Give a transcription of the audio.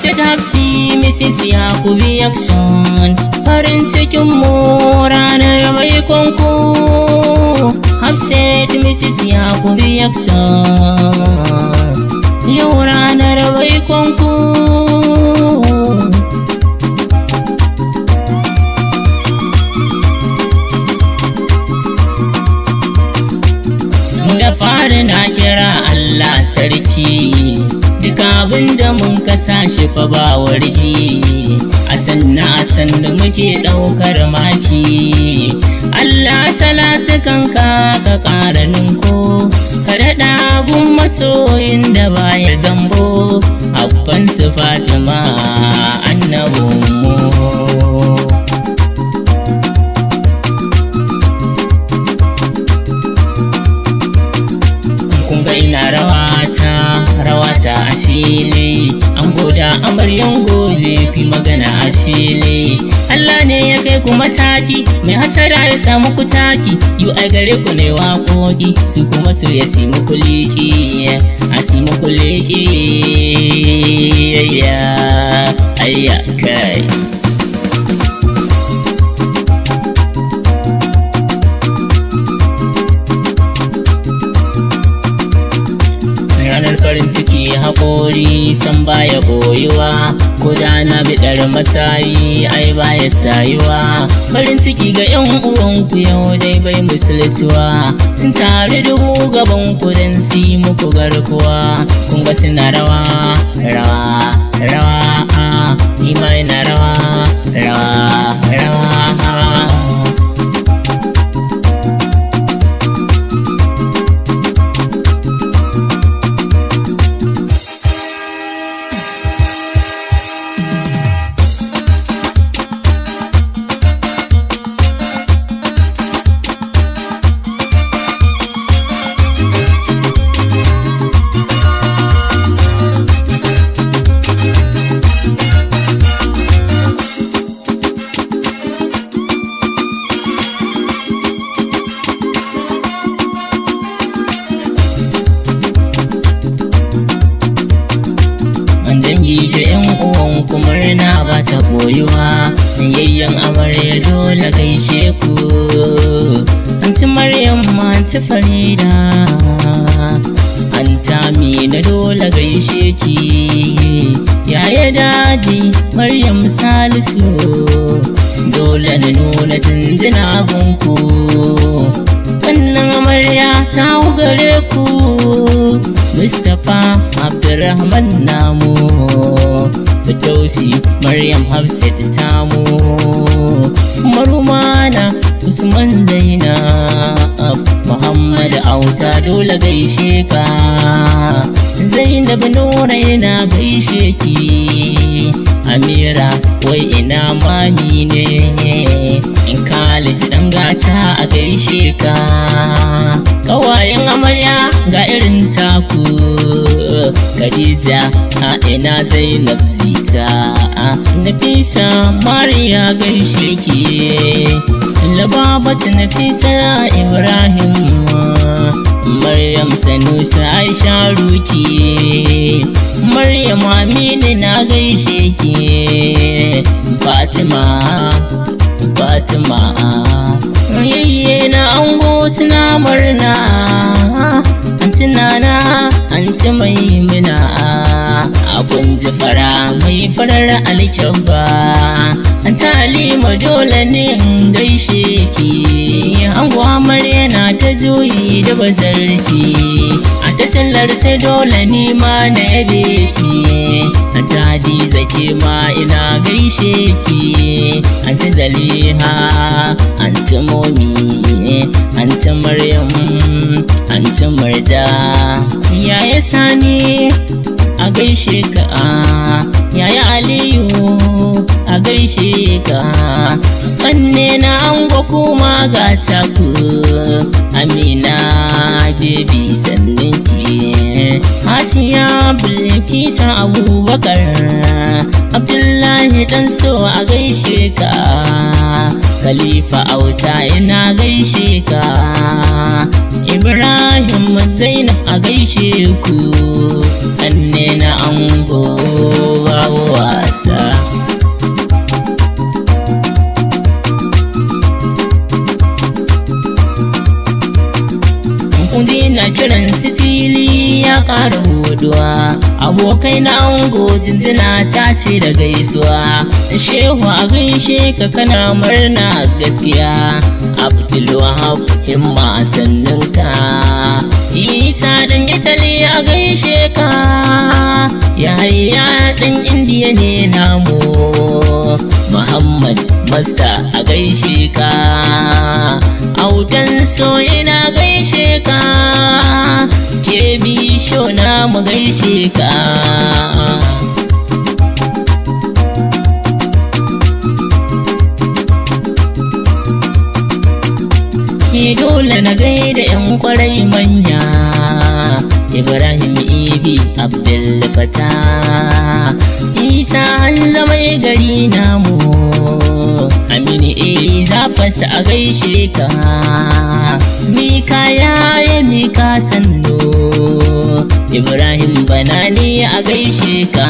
Hafsat Hafsi Mrs. Yakubu Yakson, farin cikin mu ranar baikon ku. Hafsat Mrs. Yakubu Yakson, yau ranar baikon ku. Da fari na kira Allah sarki, duk abinda mun kasa shi fa ba warki. A sanna muke ɗaukar maki. Allah salatu kanka ka ƙara ninko, ka daɗa gun masoyin da baya zambo. Abban su Fatima annabinmu. Ina rawata a fili, an goda amaryan gobe ku magana a fili. Allah ne ya kai ku mataki, mai hasara ya samu ku taki. Yu ai gare ku ne waƙoƙi, su kuma su ya si muku liƙi, a si muku liƙi. Ayya kai. Ranar farin ciki haƙori san baya boyuwa, ko da na biɗar masayi ai baya sayuwa. Farin ciki ga 'yan uwanku yau dai bai musultuwa, sun tare dubu gaban ku don si muku garkuwa. Kun ga suna rawa ni ma ina rawa. Dangi da 'yan uwanku murna ba ta boyuwa, yayyan amarya dole gaishe ku. Anti Maryam Anti Farida, Anti Amina dole gaishe ki. Yaya Dadi Maryam Salisu, dole na nuna jinjina gunku. Wannan amarya ta gare ku, Mustapha Abdurrahman namu, Fidausi Maryam Hafsat tamu, Marumana Usman Zainab, Muhammad Auta dole gaishe ka. Zainab Nura yana gaishe ki. Amira wai ina mami ne, in Khalid dan gata a gaishe ka. Kawayen amarya ga irin taku, Khadija a ina Zainab Zita, Nafisa Mariya gaishe ki. Lababatu Nafisa Ibrahim, Maryam Sanusi Aisha Ruki, Maryam Aminu na gaishe ki. Fatima yayye na ango suna murna, Anti Nana Anti Maimuna, abun jifara mai farar alkyabba. Anti Halima dole ne in gaishe ki. Ango amarya na ta juyi da bazarki, a ta sallar sai dole ni ma na yabe ki. Anti Hadiza ke ma ina gaishe ki. Anti Zaliha, Anti Momi, Anti Maryam, Anti Murda. Yaya Sani a gaishe ka, Yaya Aliyu a gaishe ka. Wanne na ango kuma ga taku, Amina baby sannin ki. Asiya Bilkisa Abubakar, Abdullahi dan so a gaishe ka. Khalifa Auta ina gaishe ka. Ibrahim Zainab a gaishe ku, anne na ango babu wasa. Kundi na kiran su fili ya ƙara huduwa, abokai na ango jinjina ta ce da gaisuwa. Shehu a gaishe ka kana murna gaskiya, Abdulwahab himma sannunka. Isa dan Italy a gaishe ka, Yahaya dan Indiya ne namu. Muhammad Masta a gaishe ka, Autan so ina gaishe ka, Jebi sho na mu gaishe ka. Dole na gaida 'yan kwarai manya, Ibrahim Ibi Abdul Fata, Isa an zama gari namu, Aminu Zafas a gaishe ka, Mika ya Mika sannu, Ibrahim Banani a gaishe ka.